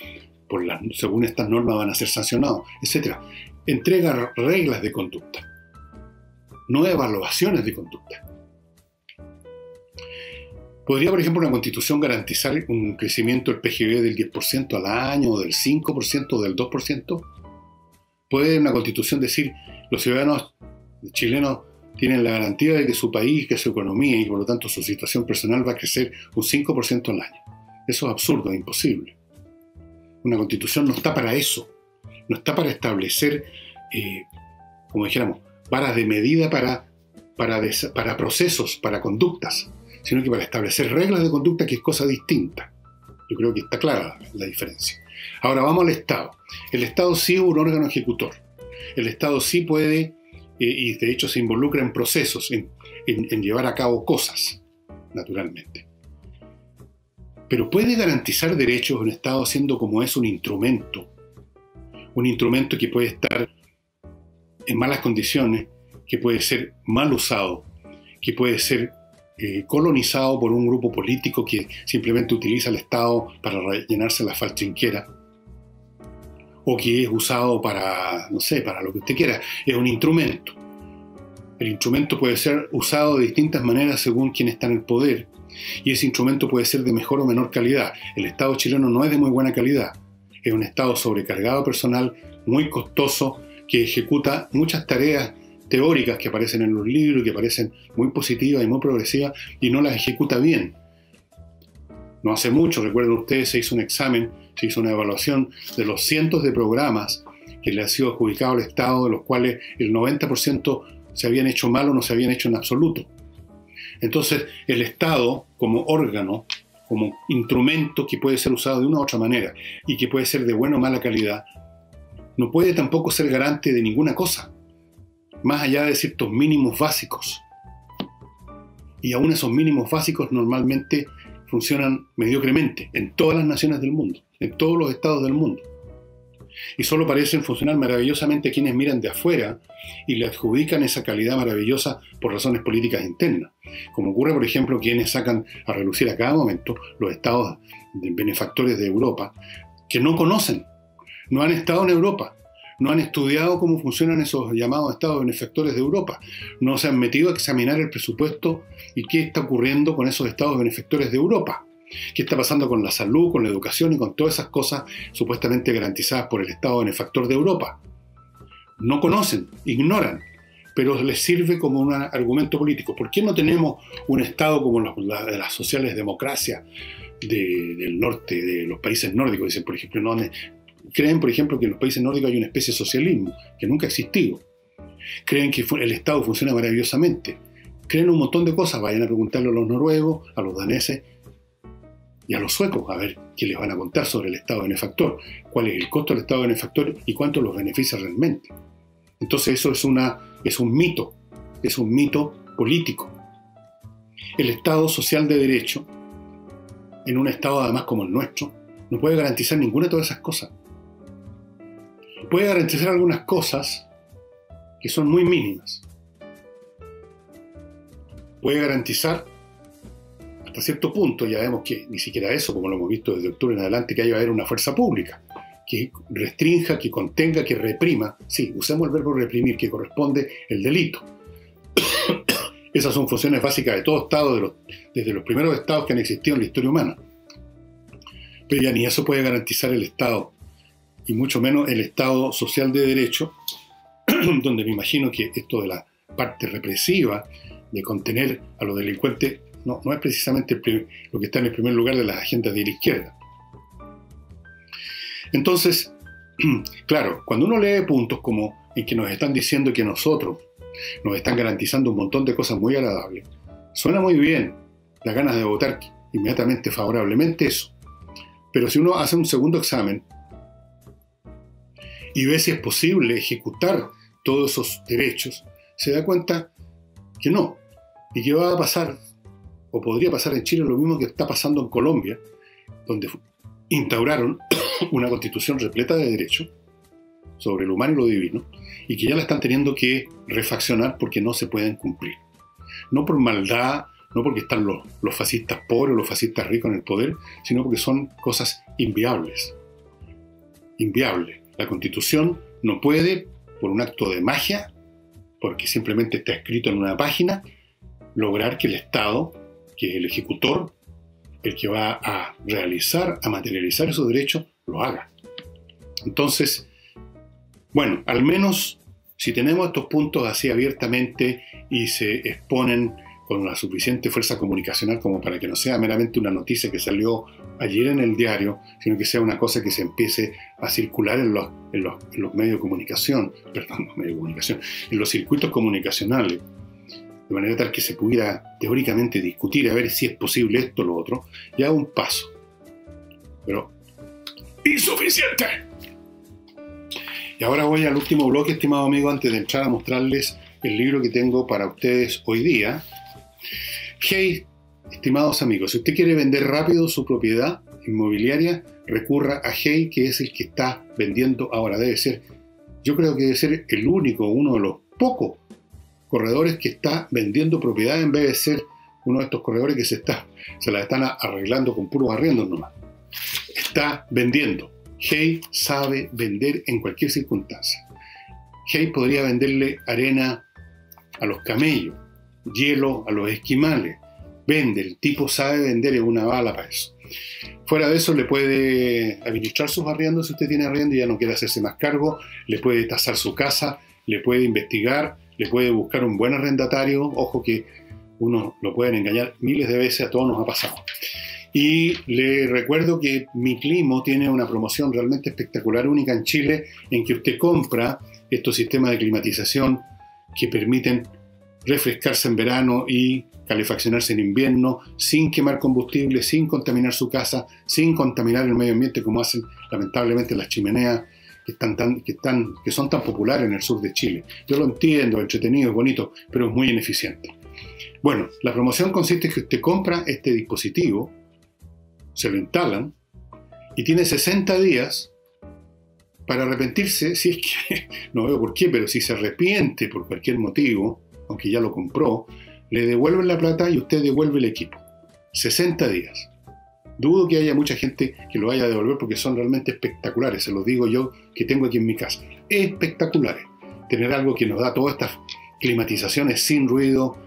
según estas normas van a ser sancionados, etc. Entrega reglas de conducta, no evaluaciones de conducta. ¿Podría, por ejemplo, una Constitución garantizar un crecimiento del PGB del 10% al año, o del 5%, o del 2%? ¿Puede una Constitución decir los ciudadanos chilenos tienen la garantía de que su país, que su economía y por lo tanto su situación personal va a crecer un 5% al año? Eso es absurdo, es imposible. Una Constitución no está para eso. No está para establecer, como dijéramos, varas de medida para procesos, para conductas, sino que para establecer reglas de conducta, que es cosa distinta. Yo creo que está clara la diferencia. Ahora vamos al Estado. El Estado sí es un órgano ejecutor. El Estado sí puede, y de hecho se involucra en procesos, en llevar a cabo cosas, naturalmente. Pero puede garantizar derechos un Estado siendo como es un instrumento que puede estar en malas condiciones, que puede ser mal usado, que puede ser colonizado por un grupo político que simplemente utiliza el Estado para rellenarse la faltrinquera, o que es usado para, no sé, para lo que usted quiera. Es un instrumento. El instrumento puede ser usado de distintas maneras según quien está en el poder, y ese instrumento puede ser de mejor o menor calidad. El Estado chileno no es de muy buena calidad. Es un Estado sobrecargado personal, muy costoso, que ejecuta muchas tareas teóricas que aparecen en los libros, que parecen muy positivas y muy progresivas, y no las ejecuta bien. No hace mucho, recuerden ustedes, se hizo un examen, se hizo una evaluación de los cientos de programas que le han sido adjudicados al Estado, de los cuales el 90% se habían hecho mal o no se habían hecho en absoluto. Entonces, el Estado, como órgano, como instrumento que puede ser usado de una u otra manera y que puede ser de buena o mala calidad, no puede tampoco ser garante de ninguna cosa, más allá de ciertos mínimos básicos. Y aún esos mínimos básicos normalmente funcionan mediocremente en todas las naciones del mundo, en todos los estados del mundo. Y solo parecen funcionar maravillosamente a quienes miran de afuera y le adjudican esa calidad maravillosa por razones políticas internas. Como ocurre, por ejemplo, quienes sacan a relucir a cada momento los estados de benefactores de Europa que no conocen, no han estado en Europa, no han estudiado cómo funcionan esos llamados estados benefactores de Europa, no se han metido a examinar el presupuesto y qué está ocurriendo con esos estados benefactores de Europa, qué está pasando con la salud, con la educación y con todas esas cosas supuestamente garantizadas por el estado benefactor de Europa. No conocen, ignoran, pero les sirve como un argumento político. ¿Por qué no tenemos un estado como las sociales democracias del norte, de los países nórdicos? Dicen, por ejemplo, no creen, por ejemplo, que en los países nórdicos hay una especie de socialismo que nunca ha existido. Creen que el Estado funciona maravillosamente. Creen un montón de cosas. Vayan a preguntarle a los noruegos, a los daneses y a los suecos, a ver qué les van a contar sobre el Estado benefactor, cuál es el costo del Estado benefactor y cuánto los beneficia realmente. Entonces eso es un mito político. El Estado social de derecho, en un Estado además como el nuestro, no puede garantizar ninguna de todas esas cosas. Puede garantizar algunas cosas que son muy mínimas. Puede garantizar hasta cierto punto, ya vemos que ni siquiera eso, como lo hemos visto desde octubre en adelante, que haya haber una fuerza pública que restrinja, que contenga, que reprima. Sí, usemos el verbo reprimir, que corresponde el delito. Esas son funciones básicas de todo Estado, desde los primeros Estados que han existido en la historia humana. Pero ya ni eso puede garantizar el Estado, y mucho menos el Estado social de derecho, donde me imagino que esto de la parte represiva, de contener a los delincuentes, no es precisamente lo que está en el primer lugar de las agendas de la izquierda. Entonces, claro, cuando uno lee puntos como en que nos están diciendo que nosotros nos están garantizando un montón de cosas muy agradables, suena muy bien, da ganas de votar inmediatamente favorablemente eso. Pero si uno hace un segundo examen y ve si es posible ejecutar todos esos derechos, se da cuenta que no, y que va a pasar, o podría pasar en Chile lo mismo que está pasando en Colombia, donde instauraron una constitución repleta de derechos sobre lo humano y lo divino, y que ya la están teniendo que refaccionar porque no se pueden cumplir. No por maldad, no porque están los fascistas pobres o los fascistas ricos en el poder, sino porque son cosas inviables. Inviables. La Constitución no puede, por un acto de magia, porque simplemente está escrito en una página, lograr que el Estado, que el ejecutor, el que va a realizar, a materializar esos derechos, lo haga. Entonces, bueno, al menos si tenemos estos puntos así abiertamente y se exponen con la suficiente fuerza comunicacional como para que no sea meramente una noticia que salió ayer en el diario, sino que sea una cosa que se empiece a circular en los medios de comunicación, en los circuitos comunicacionales, de manera tal que se pudiera teóricamente discutir a ver si es posible esto o lo otro, ya un paso. Pero insuficiente. Y ahora voy al último bloque, estimado amigo, antes de entrar a mostrarles el libro que tengo para ustedes hoy día. Hey, estimados amigos, si usted quiere vender rápido su propiedad inmobiliaria, recurra a Hey, que es el que está vendiendo ahora. Debe ser yo creo que debe ser el único, uno de los pocos corredores que está vendiendo propiedades en vez de ser uno de estos corredores que se la están arreglando con puros arriendos nomás. Está vendiendo. Hay sabe vender en cualquier circunstancia. Hay podría venderle arena a los camellos, hielo a los esquimales. Vende, el tipo sabe vender, es una bala para eso. Fuera de eso, le puede administrar sus arriendos si usted tiene arriendo y ya no quiere hacerse más cargo, le puede tasar su casa, le puede investigar, le puede buscar un buen arrendatario. Ojo que uno lo pueden engañar miles de veces, a todos nos ha pasado. Y le recuerdo que Mi Climo tiene una promoción realmente espectacular, única en Chile, en que usted compra estos sistemas de climatización que permiten refrescarse en verano y calefaccionarse en invierno, sin quemar combustible, sin contaminar su casa, sin contaminar el medio ambiente como hacen lamentablemente las chimeneas que son tan populares en el sur de Chile. Yo lo entiendo, entretenido, es bonito, pero es muy ineficiente. Bueno, la promoción consiste en que usted compra este dispositivo, se lo instalan y tiene 60 días para arrepentirse, si es que, no veo por qué, pero si se arrepiente por cualquier motivo, aunque ya lo compró, le devuelven la plata y usted devuelve el equipo. 60 días. Dudo que haya mucha gente que lo vaya a devolver porque son realmente espectaculares, se los digo yo que tengo aquí en mi casa. Espectaculares. Tener algo que nos da todas estas climatizaciones sin ruido,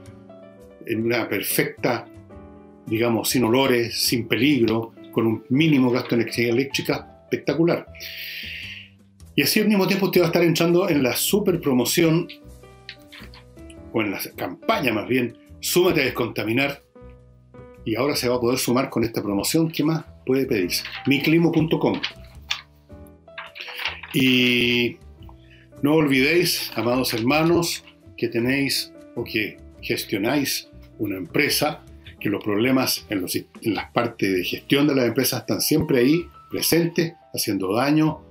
en una perfecta, digamos, sin olores, sin peligro, con un mínimo gasto de energía eléctrica, espectacular. Y así al mismo tiempo usted va a estar entrando en la super promoción, o en la campaña más bien, Súmate a Descontaminar, y ahora se va a poder sumar con esta promoción. ¿Qué más puede pedirse? miclimo.com. Y no olvidéis, amados hermanos, que tenéis o que gestionáis una empresa, que los problemas en las partes de gestión de las empresas están siempre ahí, presentes, haciendo daño,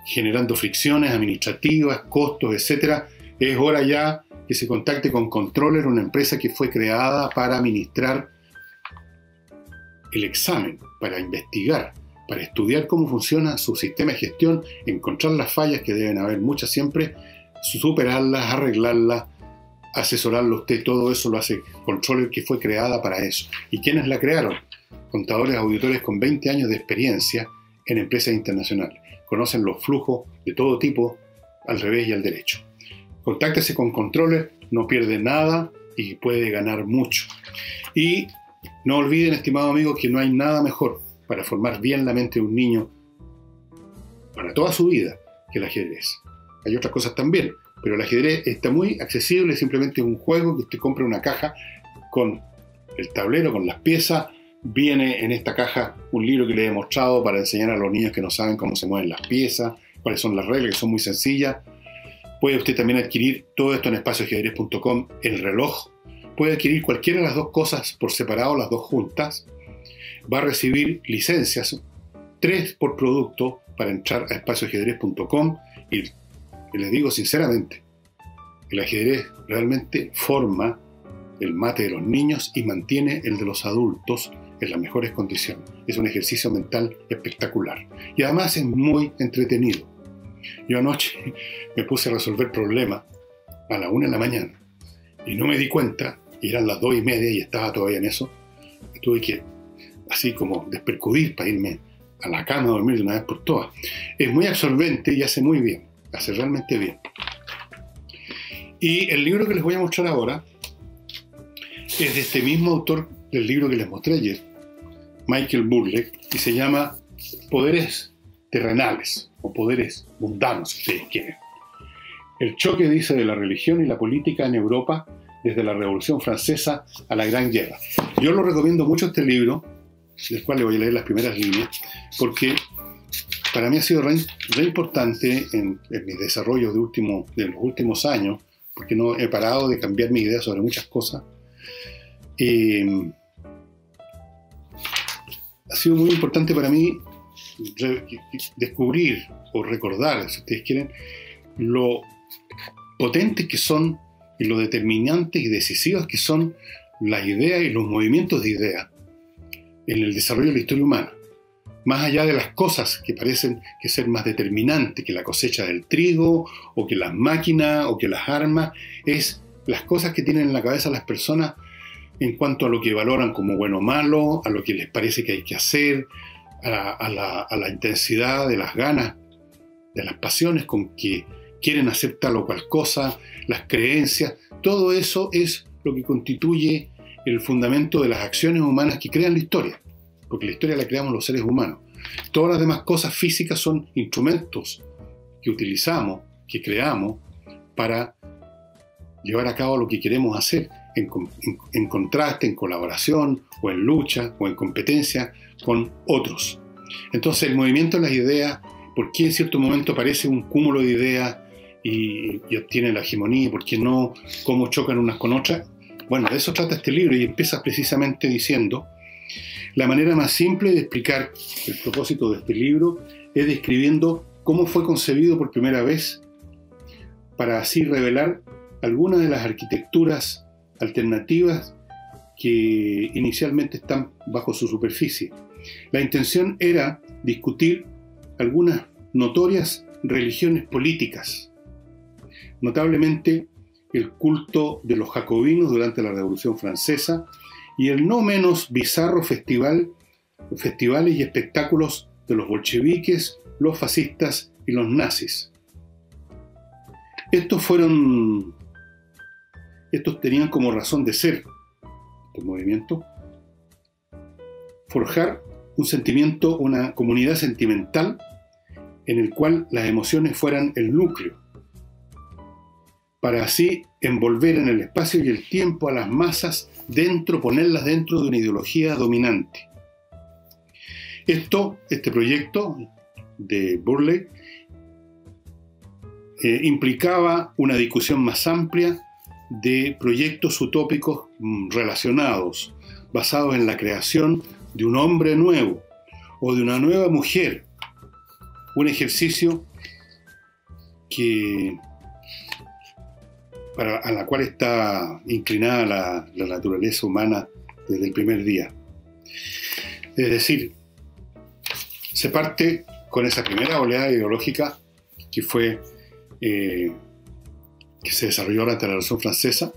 generando fricciones administrativas, costos, etc. Es hora ya que se contacte con Controller, una empresa que fue creada para administrar el examen, para investigar, para estudiar cómo funciona su sistema de gestión, encontrar las fallas, que deben haber muchas siempre, superarlas, arreglarlas, asesorarlo usted. Todo eso lo hace Controller, que fue creada para eso. ¿Y quiénes la crearon? Contadores, auditores con 20 años de experiencia en empresas internacionales. Conocen los flujos de todo tipo, al revés y al derecho. Contáctese con Controller, no pierde nada y puede ganar mucho. Y no olviden, estimados amigos, que no hay nada mejor para formar bien la mente de un niño para toda su vida que el ajedrez. Hay otras cosas también, pero el ajedrez está muy accesible, simplemente es un juego que usted compra una caja con el tablero, con las piezas. Viene en esta caja un libro que le he mostrado para enseñar a los niños que no saben cómo se mueven las piezas, cuáles son las reglas, que son muy sencillas. Puede usted también adquirir todo esto en espacioajedrez.com, el reloj. Puede adquirir cualquiera de las dos cosas por separado, las dos juntas. Va a recibir licencias, 3 por producto, para entrar a espacioajedrez.com. Y les digo sinceramente, el ajedrez realmente forma el mate de los niños y mantiene el de los adultos en las mejores condiciones. Es un ejercicio mental espectacular. Y además es muy entretenido. Yo anoche me puse a resolver problemas a la 1 de la mañana y no me di cuenta, y eran las 2:30 y estaba todavía en eso. Tuve que, así como, despercudir para irme a la cama a dormir de una vez por todas. Es muy absorbente y hace muy bien, hace realmente bien. Y el libro que les voy a mostrar ahora es de este mismo autor del libro que les mostré ayer, Michael Burleigh, y se llama Poderes Terrenales o Poderes Mundanos, si ustedes quieren. El choque, dice, de la religión y la política en Europa desde la Revolución Francesa a la Gran Guerra. Yo lo recomiendo mucho este libro, del cual le voy a leer las primeras líneas, porque para mí ha sido re importante en mis desarrollos de los últimos años, porque no he parado de cambiar mi idea sobre muchas cosas. Ha sido muy importante para mí descubrir o recordar, si ustedes quieren, lo potentes que son y lo determinantes y decisivas que son las ideas y los movimientos de ideas en el desarrollo de la historia humana. más allá de las cosas que parecen que ser más determinantes que la cosecha del trigo, o que las máquinas, o que las armas, es las cosas que tienen en la cabeza las personas en cuanto a lo que valoran como bueno o malo, a lo que les parece que hay que hacer, a la intensidad de las ganas, de las pasiones con que quieren hacer tal o cual cosa, las creencias. Todo eso es lo que constituye el fundamento de las acciones humanas que crean la historia, porque la historia la creamos los seres humanos. Todas las demás cosas físicas son instrumentos que utilizamos, que creamos para llevar a cabo lo que queremos hacer, en contraste, en colaboración, o en lucha, o en competencia con otros. Entonces, el movimiento de las ideas, ¿por qué en cierto momento parece un cúmulo de ideas y obtiene la hegemonía? ¿Por qué no? ¿Cómo chocan unas con otras? Bueno, de eso trata este libro, y empieza precisamente diciendo: la manera más simple de explicar el propósito de este libro es describiendo cómo fue concebido por primera vez, para así revelar algunas de las arquitecturas alternativas que inicialmente están bajo su superficie. La intención era discutir algunas notorias religiones políticas, notablemente el culto de los jacobinos durante la Revolución Francesa y el no menos bizarro festivales y espectáculos de los bolcheviques, los fascistas y los nazis. Estos tenían como razón de ser, estos movimientos, forjar un sentimiento, una comunidad sentimental en el cual las emociones fueran el núcleo, para así envolver en el espacio y el tiempo a las masas ponerlas dentro de una ideología dominante. Este proyecto de Burleigh implicaba una discusión más amplia de proyectos utópicos relacionados, basados en la creación de un hombre nuevo o de una nueva mujer, un ejercicio a la cual está inclinada la naturaleza humana desde el primer día. Es decir, se parte con esa primera oleada ideológica que se desarrolló durante la Revolución Francesa,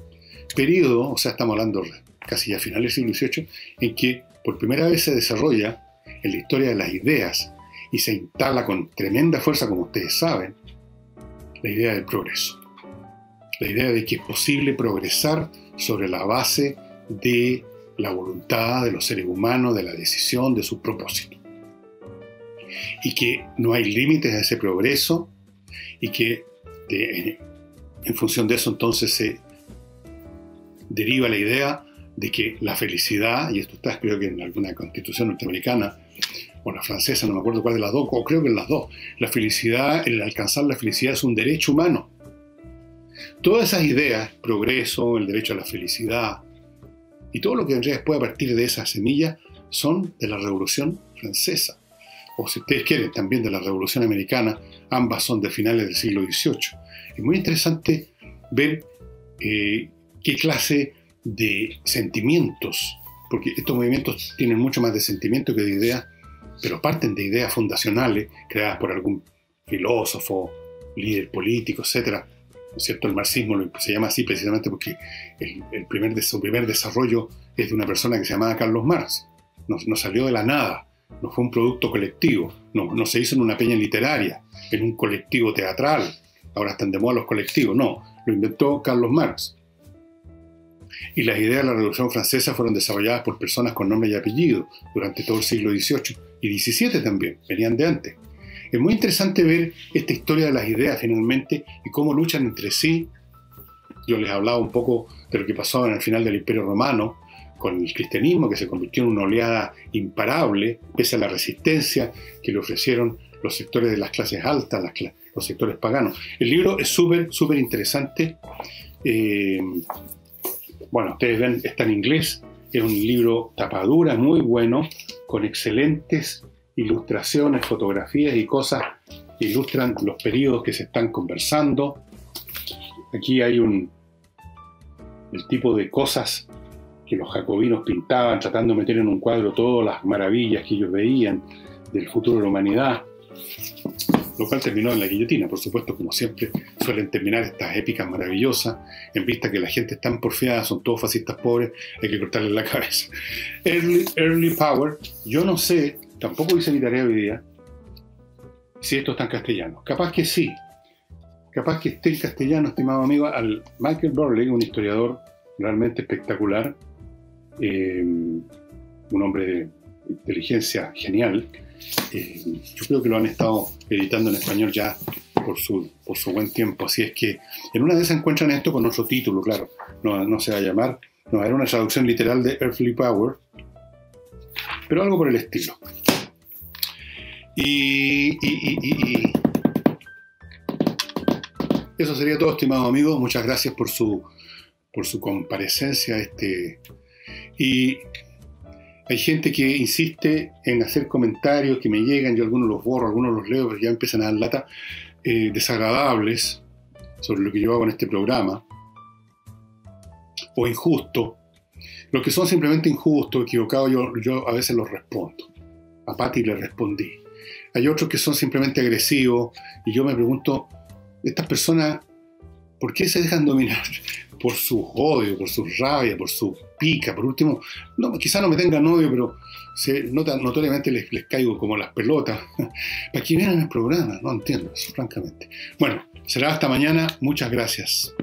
periodo, o sea, estamos hablando casi ya finales del siglo XVIII, en que por primera vez se desarrolla en la historia de las ideas y se instala con tremenda fuerza, como ustedes saben, la idea del progreso. La idea de que es posible progresar sobre la base de la voluntad de los seres humanos, de la decisión, de su propósito. Y que no hay límites a ese progreso, y que en función de eso entonces se deriva la idea de que la felicidad, y esto está creo que en alguna constitución norteamericana o la francesa, no me acuerdo cuál de las dos, o creo que en las dos, la felicidad, el alcanzar la felicidad es un derecho humano. Todas esas ideas, progreso, el derecho a la felicidad y todo lo que vendría después a partir de esa semilla, son de la Revolución Francesa, o si ustedes quieren también de la Revolución Americana. Ambas son de finales del siglo XVIII. Es muy interesante ver qué clase de sentimientos, porque estos movimientos tienen mucho más de sentimiento que de ideas, pero parten de ideas fundacionales creadas por algún filósofo, líder político, etc. ¿No es cierto? El marxismo se llama así precisamente porque su primer desarrollo es de una persona que se llamaba Carlos Marx. No salió de la nada, no fue un producto colectivo, no se hizo en una peña literaria, en un colectivo teatral. Ahora están de moda los colectivos. No, lo inventó Carlos Marx. Y las ideas de la Revolución Francesa fueron desarrolladas por personas con nombre y apellido durante todo el siglo XVIII y XVII también, venían de antes. Es muy interesante ver esta historia de las ideas finalmente y cómo luchan entre sí. Yo les hablaba un poco de lo que pasó en el final del Imperio Romano con el cristianismo, que se convirtió en una oleada imparable pese a la resistencia que le ofrecieron los sectores de las clases altas, los sectores paganos. El libro es súper interesante. Bueno, ustedes ven, está en inglés. Es un libro tapadura muy bueno, con excelentes ilustraciones, fotografías y cosas que ilustran los periodos que se están conversando. Aquí hay el tipo de cosas que los jacobinos pintaban, tratando de meter en un cuadro todas las maravillas que ellos veían del futuro de la humanidad, lo cual terminó en la guillotina. Por supuesto, como siempre suelen terminar estas épicas maravillosas, en vista que la gente es tan porfiada, son todos fascistas pobres, hay que cortarles la cabeza. Early Power, yo no sé, tampoco hice mi tarea hoy día, si esto está en castellano. Capaz que sí, capaz que esté en castellano, estimado amigo. Al Michael Burley, un historiador realmente espectacular, un hombre de inteligencia genial. Yo creo que lo han estado editando en español ya por su buen tiempo, así es que en una de esas encuentran esto con otro título, claro, no se va a llamar, no, era una traducción literal de Earthly Power, pero algo por el estilo. Y eso sería todo, estimado amigo. Muchas gracias por su comparecencia. Y hay gente que insiste en hacer comentarios que me llegan, yo algunos los borro, algunos los leo, pero ya empiezan a dar lata, desagradables sobre lo que yo hago en este programa, o injusto. Los que son simplemente injustos, equivocados, yo a veces los respondo. A Patti le respondí. Hay otros que son simplemente agresivos, y yo me pregunto, estas personas, ¿por qué se dejan dominar? Por su odio, por su rabia, por su pica, por último, quizá no me tengan odio, pero notoriamente les caigo como las pelotas. ¿Para qué vienen el programa? No entiendo eso, francamente. Bueno, será hasta mañana. Muchas gracias.